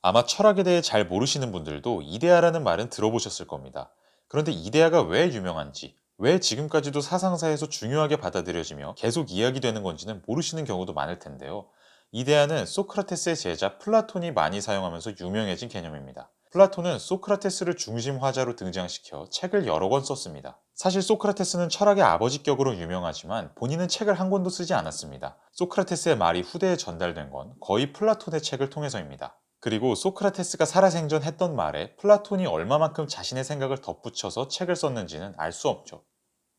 아마 철학에 대해 잘 모르시는 분들도 이데아라는 말은 들어보셨을 겁니다. 그런데 이데아가 왜 유명한지, 왜 지금까지도 사상사에서 중요하게 받아들여지며 계속 이야기되는 건지는 모르시는 경우도 많을 텐데요. 이데아는 소크라테스의 제자 플라톤이 많이 사용하면서 유명해진 개념입니다. 플라톤은 소크라테스를 중심 화자로 등장시켜 책을 여러 권 썼습니다. 사실 소크라테스는 철학의 아버지격으로 유명하지만 본인은 책을 한 권도 쓰지 않았습니다. 소크라테스의 말이 후대에 전달된 건 거의 플라톤의 책을 통해서입니다. 그리고 소크라테스가 살아생전 했던 말에 플라톤이 얼마만큼 자신의 생각을 덧붙여서 책을 썼는지는 알 수 없죠.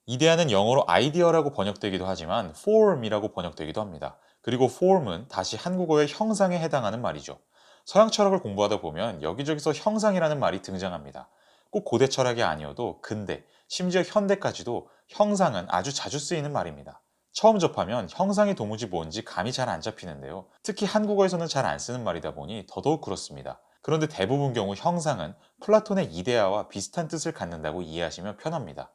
이데아는 영어로 아이디어라고 번역되기도 하지만 form이라고 번역되기도 합니다. 그리고 form은 다시 한국어의 형상에 해당하는 말이죠. 서양 철학을 공부하다 보면 여기저기서 형상이라는 말이 등장합니다. 꼭 고대 철학이 아니어도 근대, 심지어 현대까지도 형상은 아주 자주 쓰이는 말입니다. 처음 접하면 형상이 도무지 뭔지 감이 잘 안 잡히는데요. 특히 한국어에서는 잘 안 쓰는 말이다 보니 더더욱 그렇습니다. 그런데 대부분 경우 형상은 플라톤의 이데아와 비슷한 뜻을 갖는다고 이해하시면 편합니다.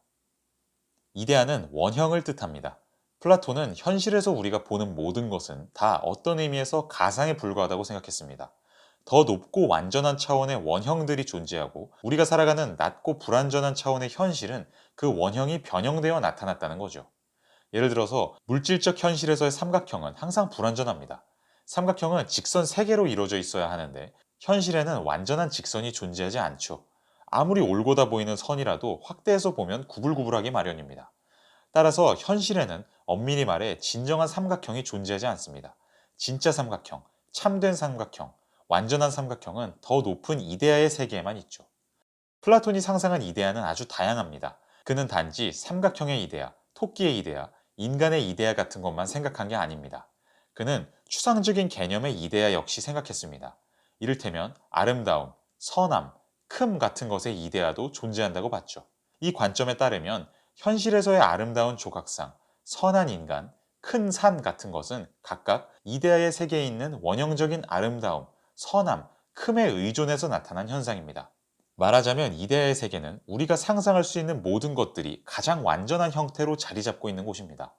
이데아는 원형을 뜻합니다. 플라톤은 현실에서 우리가 보는 모든 것은 다 어떤 의미에서 가상에 불과하다고 생각했습니다. 더 높고 완전한 차원의 원형들이 존재하고 우리가 살아가는 낮고 불완전한 차원의 현실은 그 원형이 변형되어 나타났다는 거죠. 예를 들어서 물질적 현실에서의 삼각형은 항상 불완전합니다. 삼각형은 직선 3개로 이루어져 있어야 하는데 현실에는 완전한 직선이 존재하지 않죠. 아무리 올곧아 보이는 선이라도 확대해서 보면 구불구불하기 마련입니다. 따라서 현실에는 엄밀히 말해 진정한 삼각형이 존재하지 않습니다. 진짜 삼각형, 참된 삼각형, 완전한 삼각형은 더 높은 이데아의 세계에만 있죠. 플라톤이 상상한 이데아는 아주 다양합니다. 그는 단지 삼각형의 이데아, 토끼의 이데아, 인간의 이데아 같은 것만 생각한 게 아닙니다. 그는 추상적인 개념의 이데아 역시 생각했습니다. 이를테면 아름다움, 선함, 큼 같은 것의 이데아도 존재한다고 봤죠. 이 관점에 따르면 현실에서의 아름다운 조각상, 선한 인간, 큰 산 같은 것은 각각 이데아의 세계에 있는 원형적인 아름다움, 선함, 큼에 의존해서 나타난 현상입니다. 말하자면 이데아의 세계는 우리가 상상할 수 있는 모든 것들이 가장 완전한 형태로 자리 잡고 있는 곳입니다.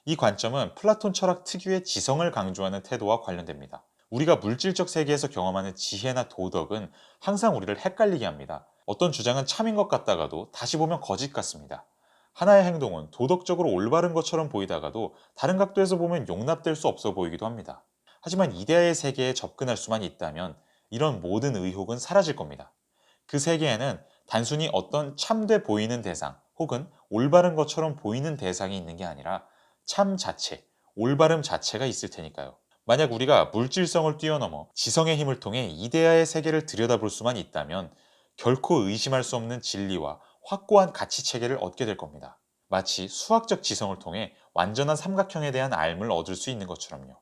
이 관점은 플라톤 철학 특유의 지성을 강조하는 태도와 관련됩니다. 우리가 물질적 세계에서 경험하는 지혜나 도덕은 항상 우리를 헷갈리게 합니다. 어떤 주장은 참인 것 같다가도 다시 보면 거짓 같습니다. 하나의 행동은 도덕적으로 올바른 것처럼 보이다가도 다른 각도에서 보면 용납될 수 없어 보이기도 합니다. 하지만 이데아의 세계에 접근할 수만 있다면 이런 모든 의혹은 사라질 겁니다. 그 세계에는 단순히 어떤 참돼 보이는 대상 혹은 올바른 것처럼 보이는 대상이 있는 게 아니라 참 자체, 올바름 자체가 있을 테니까요. 만약 우리가 물질성을 뛰어넘어 지성의 힘을 통해 이데아의 세계를 들여다볼 수만 있다면 결코 의심할 수 없는 진리와 확고한 가치 체계를 얻게 될 겁니다. 마치 수학적 지성을 통해 완전한 삼각형에 대한 알을 얻을 수 있는 것처럼요.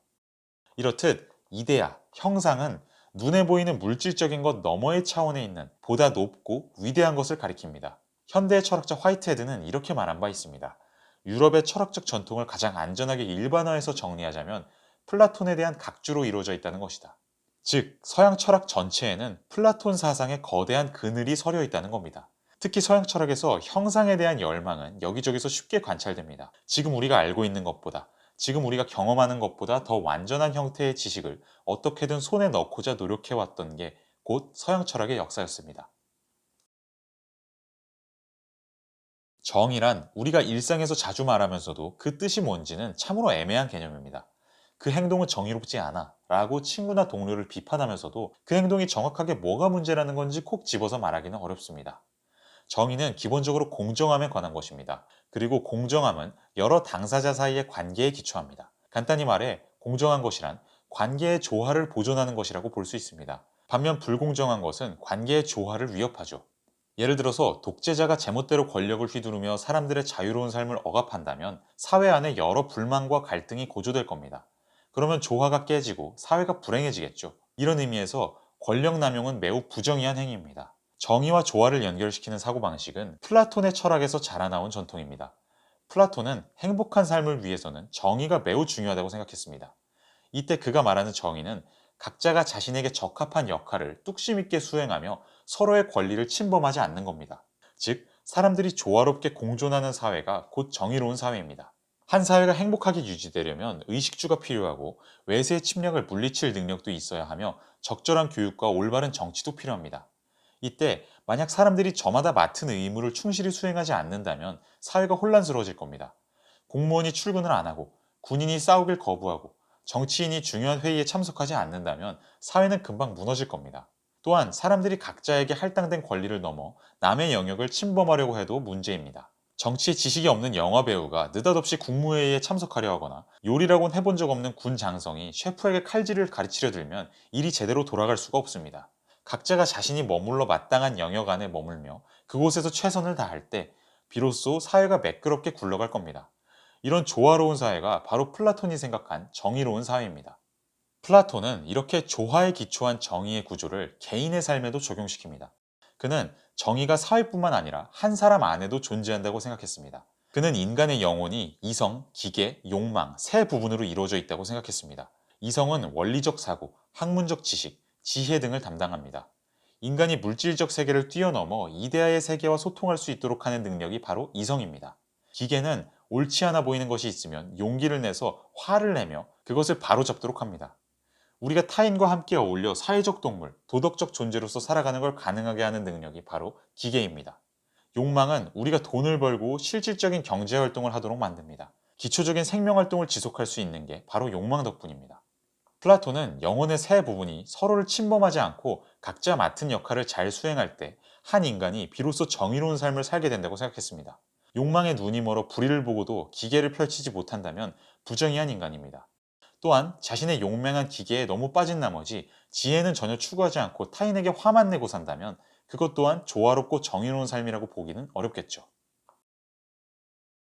이렇듯 이데아, 형상은 눈에 보이는 물질적인 것 너머의 차원에 있는 보다 높고 위대한 것을 가리킵니다. 현대 철학자 화이트헤드는 이렇게 말한 바 있습니다. 유럽의 철학적 전통을 가장 안전하게 일반화해서 정리하자면 플라톤에 대한 각주로 이루어져 있다는 것이다. 즉, 서양 철학 전체에는 플라톤 사상의 거대한 그늘이 서려 있다는 겁니다. 특히 서양 철학에서 형상에 대한 열망은 여기저기서 쉽게 관찰됩니다. 지금 우리가 알고 있는 것보다, 지금 우리가 경험하는 것보다 더 완전한 형태의 지식을 어떻게든 손에 넣고자 노력해왔던 게 곧 서양 철학의 역사였습니다. 정의란 우리가 일상에서 자주 말하면서도 그 뜻이 뭔지는 참으로 애매한 개념입니다. 그 행동은 정의롭지 않아 라고 친구나 동료를 비판하면서도 그 행동이 정확하게 뭐가 문제라는 건지 콕 집어서 말하기는 어렵습니다. 정의는 기본적으로 공정함에 관한 것입니다. 그리고 공정함은 여러 당사자 사이의 관계에 기초합니다. 간단히 말해 공정한 것이란 관계의 조화를 보존하는 것이라고 볼 수 있습니다. 반면 불공정한 것은 관계의 조화를 위협하죠. 예를 들어서 독재자가 제멋대로 권력을 휘두르며 사람들의 자유로운 삶을 억압한다면 사회 안에 여러 불만과 갈등이 고조될 겁니다. 그러면 조화가 깨지고 사회가 불행해지겠죠. 이런 의미에서 권력 남용은 매우 부정의한 행위입니다. 정의와 조화를 연결시키는 사고방식은 플라톤의 철학에서 자라나온 전통입니다. 플라톤은 행복한 삶을 위해서는 정의가 매우 중요하다고 생각했습니다. 이때 그가 말하는 정의는 각자가 자신에게 적합한 역할을 뚝심 있게 수행하며 서로의 권리를 침범하지 않는 겁니다. 즉, 사람들이 조화롭게 공존하는 사회가 곧 정의로운 사회입니다. 한 사회가 행복하게 유지되려면 의식주가 필요하고 외세의 침략을 물리칠 능력도 있어야 하며 적절한 교육과 올바른 정치도 필요합니다. 이때 만약 사람들이 저마다 맡은 의무를 충실히 수행하지 않는다면 사회가 혼란스러워질 겁니다. 공무원이 출근을 안 하고 군인이 싸우길 거부하고 정치인이 중요한 회의에 참석하지 않는다면 사회는 금방 무너질 겁니다. 또한 사람들이 각자에게 할당된 권리를 넘어 남의 영역을 침범하려고 해도 문제입니다. 정치에 지식이 없는 영화 배우가 느닷없이 국무회의에 참석하려 하거나 요리라고는 해본 적 없는 군 장성이 셰프에게 칼질을 가르치려 들면 일이 제대로 돌아갈 수가 없습니다. 각자가 자신이 머물러 마땅한 영역 안에 머물며 그곳에서 최선을 다할 때 비로소 사회가 매끄럽게 굴러갈 겁니다. 이런 조화로운 사회가 바로 플라톤이 생각한 정의로운 사회입니다. 플라톤은 이렇게 조화에 기초한 정의의 구조를 개인의 삶에도 적용시킵니다. 그는 정의가 사회뿐만 아니라 한 사람 안에도 존재한다고 생각했습니다. 그는 인간의 영혼이 이성, 기계, 욕망 세 부분으로 이루어져 있다고 생각했습니다. 이성은 원리적 사고, 학문적 지식, 지혜 등을 담당합니다. 인간이 물질적 세계를 뛰어넘어 이데아의 세계와 소통할 수 있도록 하는 능력이 바로 이성입니다. 기계는 옳지 않아 보이는 것이 있으면 용기를 내서 화를 내며 그것을 바로잡도록 합니다. 우리가 타인과 함께 어울려 사회적 동물, 도덕적 존재로서 살아가는 걸 가능하게 하는 능력이 바로 기계입니다. 욕망은 우리가 돈을 벌고 실질적인 경제 활동을 하도록 만듭니다. 기초적인 생명 활동을 지속할 수 있는 게 바로 욕망 덕분입니다. 플라톤은 영혼의 세 부분이 서로를 침범하지 않고 각자 맡은 역할을 잘 수행할 때 한 인간이 비로소 정의로운 삶을 살게 된다고 생각했습니다. 욕망에 눈이 멀어 불의를 보고도 기계를 펼치지 못한다면 부정의한 인간입니다. 또한 자신의 용맹한 기계에 너무 빠진 나머지 지혜는 전혀 추구하지 않고 타인에게 화만 내고 산다면 그것 또한 조화롭고 정의로운 삶이라고 보기는 어렵겠죠.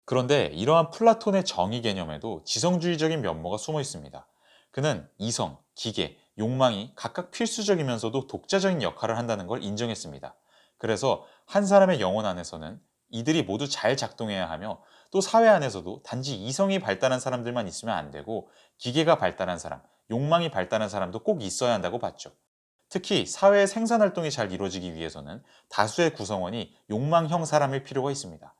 그런데 이러한 플라톤의 정의 개념에도 지성주의적인 면모가 숨어 있습니다. 그는 이성, 기계, 욕망이 각각 필수적이면서도 독자적인 역할을 한다는 걸 인정했습니다. 그래서 한 사람의 영혼 안에서는 이들이 모두 잘 작동해야 하며 또 사회 안에서도 단지 이성이 발달한 사람들만 있으면 안 되고 기계가 발달한 사람, 욕망이 발달한 사람도 꼭 있어야 한다고 봤죠. 특히 사회의 생산 활동이 잘 이루어지기 위해서는 다수의 구성원이 욕망형 사람일 필요가 있습니다.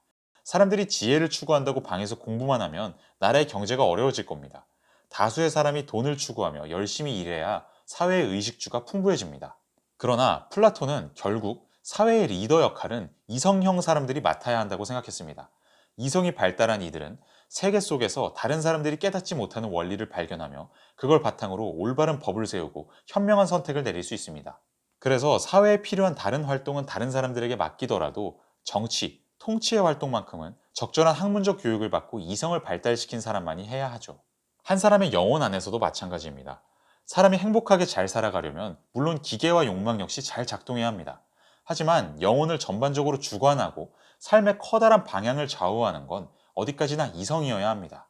사람들이 지혜를 추구한다고 방에서 공부만 하면 나라의 경제가 어려워질 겁니다. 다수의 사람이 돈을 추구하며 열심히 일해야 사회의 의식주가 풍부해집니다. 그러나 플라톤은 결국 사회의 리더 역할은 이성형 사람들이 맡아야 한다고 생각했습니다. 이성이 발달한 이들은 세계 속에서 다른 사람들이 깨닫지 못하는 원리를 발견하며 그걸 바탕으로 올바른 법을 세우고 현명한 선택을 내릴 수 있습니다. 그래서 사회에 필요한 다른 활동은 다른 사람들에게 맡기더라도 정치, 통치의 활동만큼은 적절한 학문적 교육을 받고 이성을 발달시킨 사람만이 해야 하죠. 한 사람의 영혼 안에서도 마찬가지입니다. 사람이 행복하게 잘 살아가려면 물론 기계와 욕망 역시 잘 작동해야 합니다. 하지만 영혼을 전반적으로 주관하고 삶의 커다란 방향을 좌우하는 건 어디까지나 이성이어야 합니다.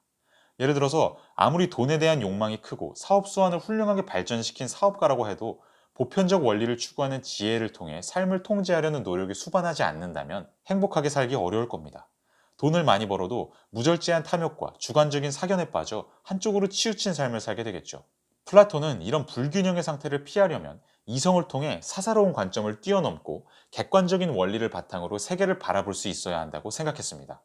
예를 들어서 아무리 돈에 대한 욕망이 크고 사업 수완을 훌륭하게 발전시킨 사업가라고 해도 보편적 원리를 추구하는 지혜를 통해 삶을 통제하려는 노력이 수반하지 않는다면 행복하게 살기 어려울 겁니다. 돈을 많이 벌어도 무절제한 탐욕과 주관적인 사견에 빠져 한쪽으로 치우친 삶을 살게 되겠죠. 플라톤은 이런 불균형의 상태를 피하려면 이성을 통해 사사로운 관점을 뛰어넘고 객관적인 원리를 바탕으로 세계를 바라볼 수 있어야 한다고 생각했습니다.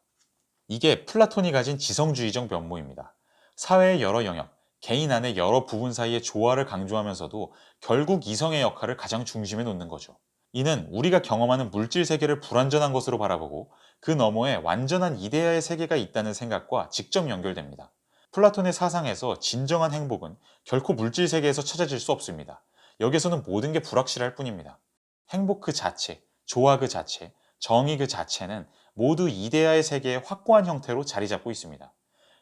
이게 플라톤이 가진 지성주의적 면모입니다. 사회의 여러 영역, 개인 안의 여러 부분 사이의 조화를 강조하면서도 결국 이성의 역할을 가장 중심에 놓는 거죠. 이는 우리가 경험하는 물질 세계를 불완전한 것으로 바라보고 그 너머에 완전한 이데아의 세계가 있다는 생각과 직접 연결됩니다. 플라톤의 사상에서 진정한 행복은 결코 물질 세계에서 찾아질 수 없습니다. 여기서는 모든 게 불확실할 뿐입니다. 행복 그 자체, 조화 그 자체, 정의 그 자체는 모두 이데아의 세계의 확고한 형태로 자리 잡고 있습니다.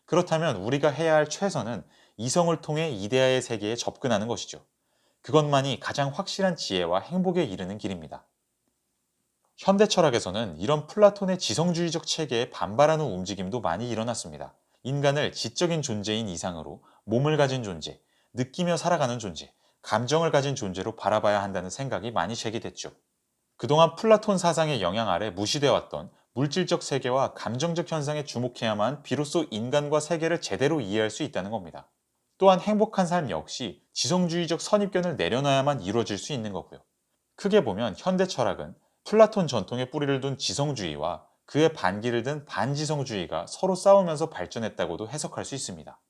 그렇다면 우리가 해야 할 최선은 이성을 통해 이데아의 세계에 접근하는 것이죠. 그것만이 가장 확실한 지혜와 행복에 이르는 길입니다. 현대 철학에서는 이런 플라톤의 지성주의적 체계에 반발하는 움직임도 많이 일어났습니다. 인간을 지적인 존재인 이상으로 몸을 가진 존재, 느끼며 살아가는 존재, 감정을 가진 존재로 바라봐야 한다는 생각이 많이 제기됐죠. 그동안 플라톤 사상의 영향 아래 무시되어 왔던 물질적 세계와 감정적 현상에 주목해야만 비로소 인간과 세계를 제대로 이해할 수 있다는 겁니다. 또한 행복한 삶 역시 지성주의적 선입견을 내려놔야만 이루어질 수 있는 거고요. 크게 보면 현대 철학은 플라톤 전통에 뿌리를 둔 지성주의와 그의 반기를 든 반지성주의가 서로 싸우면서 발전했다고도 해석할 수 있습니다.